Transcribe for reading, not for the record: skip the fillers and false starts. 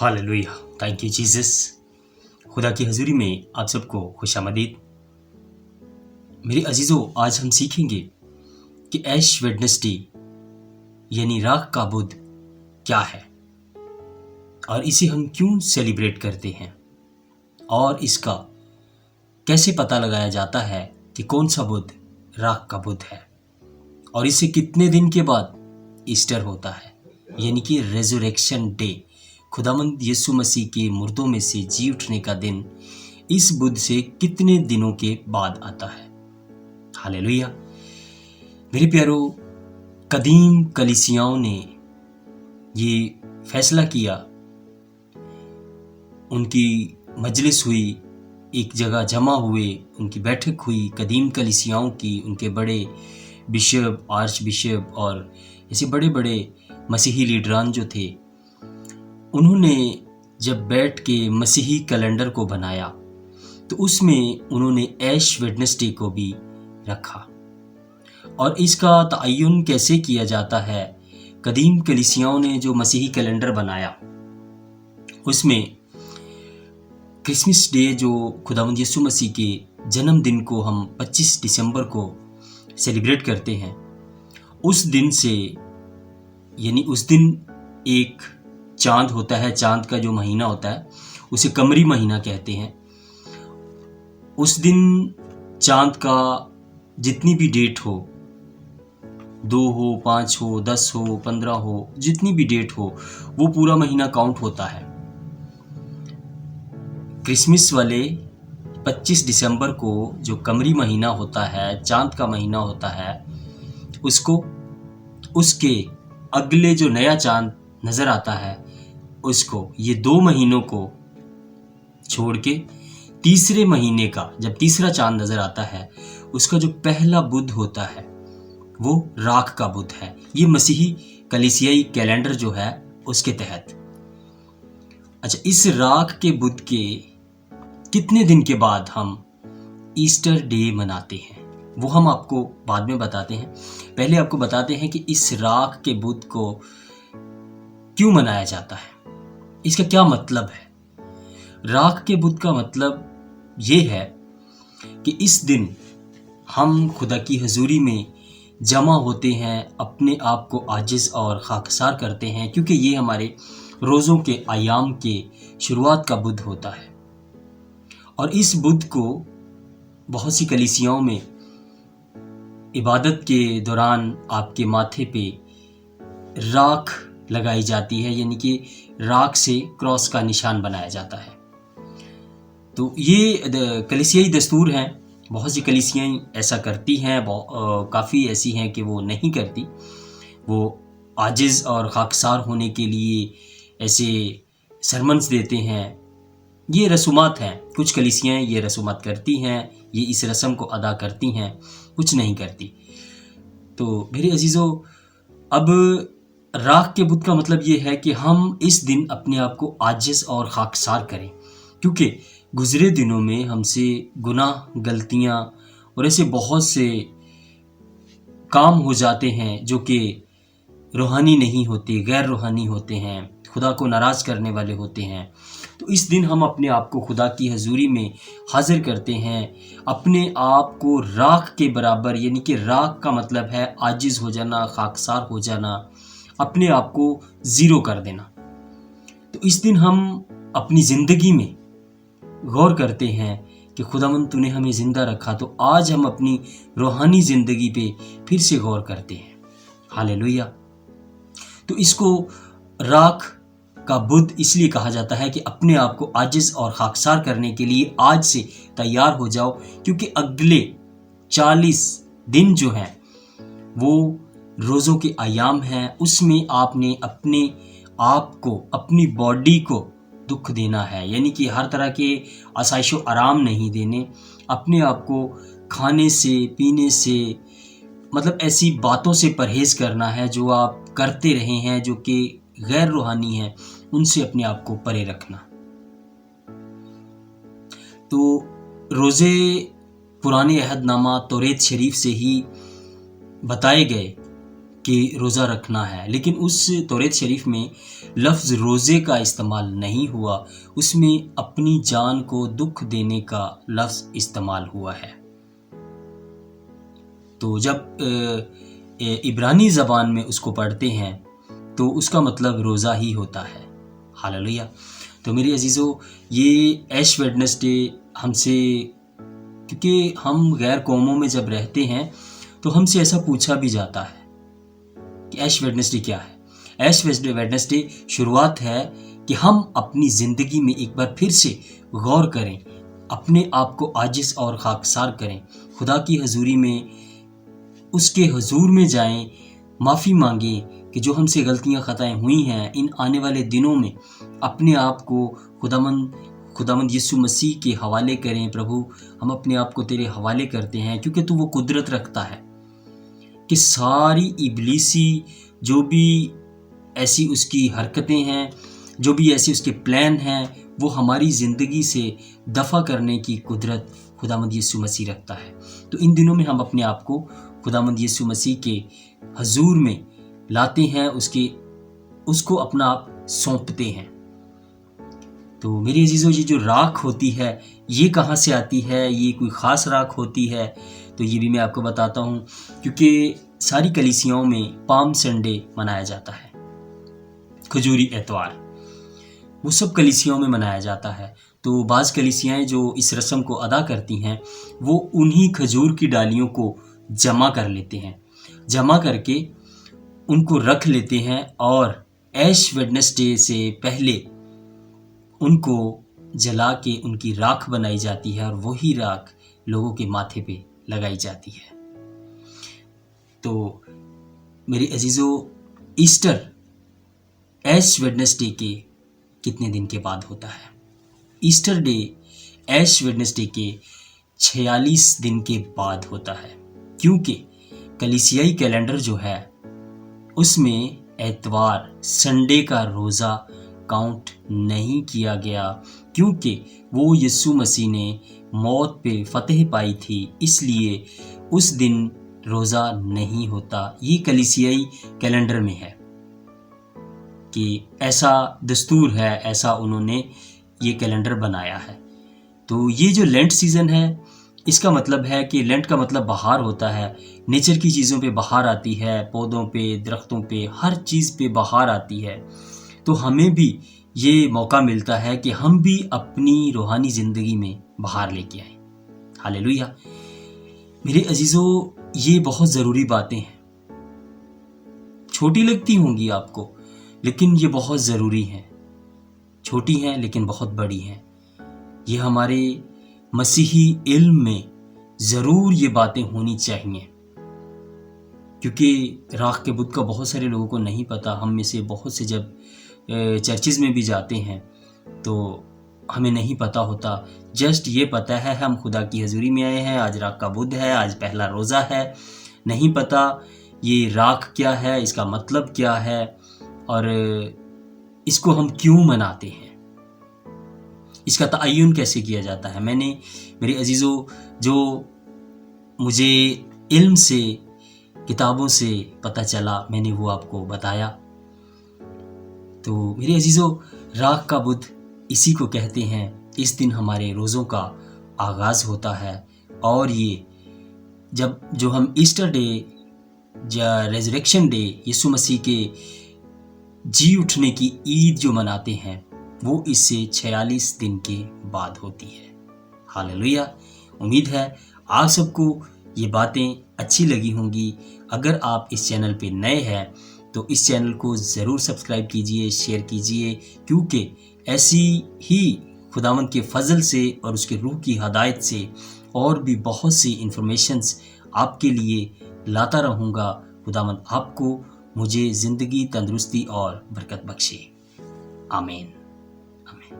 Hallelujah, thank you Jesus. खुदा की हजूरी में आप सबको खुशामदीद। मेरे अजीज़ों, आज हम सीखेंगे कि ऐश वेडनेसडे यानी राख का बुध क्या है और इसे हम क्यों सेलिब्रेट करते हैं और इसका कैसे पता लगाया जाता है कि कौन सा बुध राख का बुध है और इससे कितने दिन के बाद ईस्टर होता है यानी कि रेजरेक्शन डे, खुदावंद यीशु मसीह के मुर्दों में से जी उठने का दिन इस बुध से कितने दिनों के बाद आता है। हालेलुया। मेरे प्यारो, कदीम कलीसियाओं ने ये फैसला किया, उनकी मजलिस हुई, एक जगह जमा हुए, उनकी बैठक हुई कदीम कलीसियाओं की, उनके बड़े बिशप, आर्च बिशप और ऐसे बड़े बड़े मसीही लीडरान जो थे, उन्होंने जब बैठ के मसीही कैलेंडर को बनाया तो उसमें उन्होंने ऐश वेडनेसडे को भी रखा। और इसका तयन कैसे किया जाता है, कदीम कलीसियाओं ने जो मसीही कैलेंडर बनाया उसमें क्रिसमस डे, जो खुदावंद यीशु मसीह के जन्मदिन को हम 25 दिसंबर को सेलिब्रेट करते हैं, उस दिन से यानी उस दिन एक चांद होता है, चांद का जो महीना होता है उसे कमरी महीना कहते हैं। उस दिन चांद का जितनी भी डेट हो, 2 हो, 5 हो, 10 हो, 15 हो, जितनी भी डेट हो, वो पूरा महीना काउंट होता है। क्रिसमस वाले 25 दिसंबर को जो कमरी महीना होता है, चांद का महीना होता है, उसको उसके अगले जो नया चांद नज़र आता है उसको, ये 2 महीनों को छोड़ के तीसरे महीने का जब तीसरा चांद नज़र आता है, उसका जो पहला बुध होता है वो राख का बुध है। ये मसीही कलीसियाई कैलेंडर जो है उसके तहत। अच्छा, इस राख के बुध के कितने दिन के बाद हम ईस्टर डे मनाते हैं वो हम आपको बाद में बताते हैं। पहले आपको बताते हैं कि इस राख के बुध को क्यों मनाया जाता है, इसका क्या मतलब है। राख के बुध का मतलब ये है कि इस दिन हम खुदा की हजूरी में जमा होते हैं, अपने आप को आजिज़ और खाकसार करते हैं, क्योंकि ये हमारे रोज़ों के आयाम के शुरुआत का बुध होता है। और इस बुध को बहुत सी कलीसियाओं में इबादत के दौरान आपके माथे पे राख लगाई जाती है, यानी कि राख से क्रॉस का निशान बनाया जाता है। तो ये कलीसियाई दस्तूर हैं। बहुत सी कलीसियाएं ऐसा करती हैं, काफ़ी ऐसी हैं कि वो नहीं करती। वो आजिज़ और खाकसार होने के लिए ऐसे सरमन्स देते हैं। ये रसूमात हैं। कुछ कलीसियाएं ये रसूमात करती हैं, ये इस रस्म को अदा करती हैं, कुछ नहीं करती। तो मेरे अजीज़ों, अब राख के बुध का मतलब ये है कि हम इस दिन अपने आप को आजिज़ और खाकसार करें, क्योंकि गुज़रे दिनों में हमसे गुनाह, गलतियाँ और ऐसे बहुत से काम हो जाते हैं जो कि रूहानी नहीं होते, गैर रूहानी होते हैं, खुदा को नाराज़ करने वाले होते हैं। तो इस दिन हम अपने आप को खुदा की हजूरी में हाजिर करते हैं, अपने आप को राख के बराबर, यानी कि राख का मतलब है आजिज़ हो जाना, खाकसार हो जाना, अपने आप को ज़ीरो कर देना। तो इस दिन हम अपनी ज़िंदगी में गौर करते हैं कि खुदावंद तूने हमें ज़िंदा रखा, तो आज हम अपनी रूहानी ज़िंदगी पे फिर से गौर करते हैं। हालेलुया। तो इसको राख का बुध इसलिए कहा जाता है कि अपने आप को आजिज़ और खाकसार करने के लिए आज से तैयार हो जाओ, क्योंकि अगले 40 दिन जो हैं वो रोज़ों के आयाम हैं। उसमें आपने अपने आप को, अपनी बॉडी को दुख देना है, यानी कि हर तरह के आसाइशो आराम नहीं देने, अपने आप को खाने से, पीने से, मतलब ऐसी बातों से परहेज़ करना है जो आप करते रहे हैं जो कि गैर रूहानी हैं, उनसे अपने आप को परे रखना। तो रोज़े पुराने अहदनामा तौरेत शरीफ से ही बताए गए کہ روزہ رکھنا ہے، لیکن اس توریت شریف میں لفظ روزے کا استعمال نہیں ہوا، اس میں اپنی جان کو دکھ دینے کا لفظ استعمال ہوا ہے۔ تو جب عبرانی زبان میں اس کو پڑھتے ہیں تو اس کا مطلب روزہ ہی ہوتا ہے۔ ہاللیلویہ۔ تو میرے عزیزو، یہ ایش ویڈنسڈے ہم سے، کیونکہ ہم غیر قوموں میں جب رہتے ہیں تو ہم سے ایسا پوچھا بھی جاتا ہے کہ ایش ویڈنسڈے کیا ہے۔ ایش ویڈنسڈے شروعات ہے کہ ہم اپنی زندگی میں ایک بار پھر سے غور کریں، اپنے آپ کو عاجز اور خاکسار کریں، خدا کی حضوری میں، اس کے حضور میں جائیں، معافی مانگیں کہ جو ہم سے غلطیاں خطائیں ہوئی ہیں، ان آنے والے دنوں میں اپنے آپ کو خداوند یسوع مسیح کے حوالے کریں۔ پربھو، ہم اپنے آپ کو تیرے حوالے کرتے ہیں، کیونکہ تو وہ قدرت رکھتا ہے کہ ساری ابلیسی جو بھی ایسی اس کی حرکتیں ہیں، جو بھی ایسے اس کے پلان ہیں، وہ ہماری زندگی سے دفع کرنے کی قدرت خداوند یسوع مسیح رکھتا ہے۔ تو ان دنوں میں ہم اپنے آپ کو خداوند یسوع مسیح کے حضور میں لاتے ہیں، اس کو اپنا آپ سونپتے ہیں۔ تو میری عزیزو، یہ جو راکھ ہوتی ہے یہ کہاں سے آتی ہے؟ یہ کوئی خاص راکھ ہوتی ہے؟ تو یہ بھی میں آپ کو بتاتا ہوں، کیونکہ ساری کلیسیاؤں میں پام سنڈے منایا جاتا ہے، کھجوری اتوار، وہ سب کلیسیاؤں میں منایا جاتا ہے۔ تو بعض کلیسیائیں جو اس رسم کو ادا کرتی ہیں، وہ انہی کھجور کی ڈالیوں کو جمع کر لیتے ہیں، جمع کر کے ان کو رکھ لیتے ہیں، اور ایش ویڈنسڈے سے پہلے ان کو جلا کے ان کی راکھ بنائی جاتی ہے، اور وہی راکھ لوگوں کے ماتھے پہ لگائی جاتی ہے۔ تو میرے عزیزو، ایسٹر ایش ویڈنسڈے کے کتنے دن کے بعد ہوتا ہے؟ ایسٹر ڈے ایش ویڈنسڈے کے 46 دن کے بعد ہوتا ہے، کیونکہ کلیسیائی کیلنڈر جو ہے اس میں اتوار، سنڈے کا روزہ کاؤنٹ نہیں کیا گیا، کیونکہ وہ یسوع مسیح نے موت پہ فتح پائی تھی، اس لیے اس دن روزہ نہیں ہوتا۔ یہ کلیسیائی کیلنڈر میں ہے کہ ایسا دستور ہے، ایسا انہوں نے یہ کیلنڈر بنایا ہے۔ تو یہ جو لینٹ سیزن ہے، اس کا مطلب ہے کہ لینٹ کا مطلب بہار ہوتا ہے، نیچر کی چیزوں پہ بہار آتی ہے، پودوں پہ، درختوں پہ، ہر چیز پہ بہار آتی ہے۔ تو ہمیں بھی یہ موقع ملتا ہے کہ ہم بھی اپنی روحانی زندگی میں بہار لے کے آئیں۔ ہاللیلویہ۔ میرے عزیزو، یہ بہت ضروری باتیں ہیں، چھوٹی لگتی ہوں گی آپ کو، لیکن یہ بہت ضروری ہیں، چھوٹی ہیں لیکن بہت بڑی ہیں۔ یہ ہمارے مسیحی علم میں ضرور یہ باتیں ہونی چاہیے، کیونکہ راکھ کے بدھ کا بہت سارے لوگوں کو نہیں پتا۔ ہم میں سے بہت سے جب چرچز میں بھی جاتے ہیں تو ہمیں نہیں پتا ہوتا، جسٹ یہ پتا ہے ہم خدا کی حضوری میں آئے ہیں، آج راکھ کا بدھ ہے، آج پہلا روزہ ہے، نہیں پتا یہ راکھ کیا ہے، اس کا مطلب کیا ہے، اور اس کو ہم کیوں مناتے ہیں، اس کا تعین کیسے کیا جاتا ہے۔ میں نے، میرے عزیزو، جو مجھے علم سے، کتابوں سے پتہ چلا، میں نے وہ آپ کو بتایا۔ تو میرے عزیزو، راکھ کا بدھ اسی کو کہتے ہیں۔ اس دن ہمارے روزوں کا آغاز ہوتا ہے، اور یہ جو ہم ایسٹر ڈے یا ریزریکشن ڈے، یسوع مسیح کے جی اٹھنے کی عید جو مناتے ہیں، وہ اس سے 46 دن کے بعد ہوتی ہے۔ ہاللیلویہ۔ امید ہے آپ سب کو یہ باتیں اچھی لگی ہوں گی۔ اگر آپ اس چینل پہ نئے ہیں تو اس چینل کو ضرور سبسکرائب کیجئے، شیئر کیجئے، کیونکہ ایسی ہی خداوند کے فضل سے اور اس کے روح کی ہدایت سے اور بھی بہت سی انفارمیشنز آپ کے لیے لاتا رہوں گا۔ خداوند آپ کو، مجھے زندگی، تندرستی اور برکت بخشے۔ آمین۔ آمین۔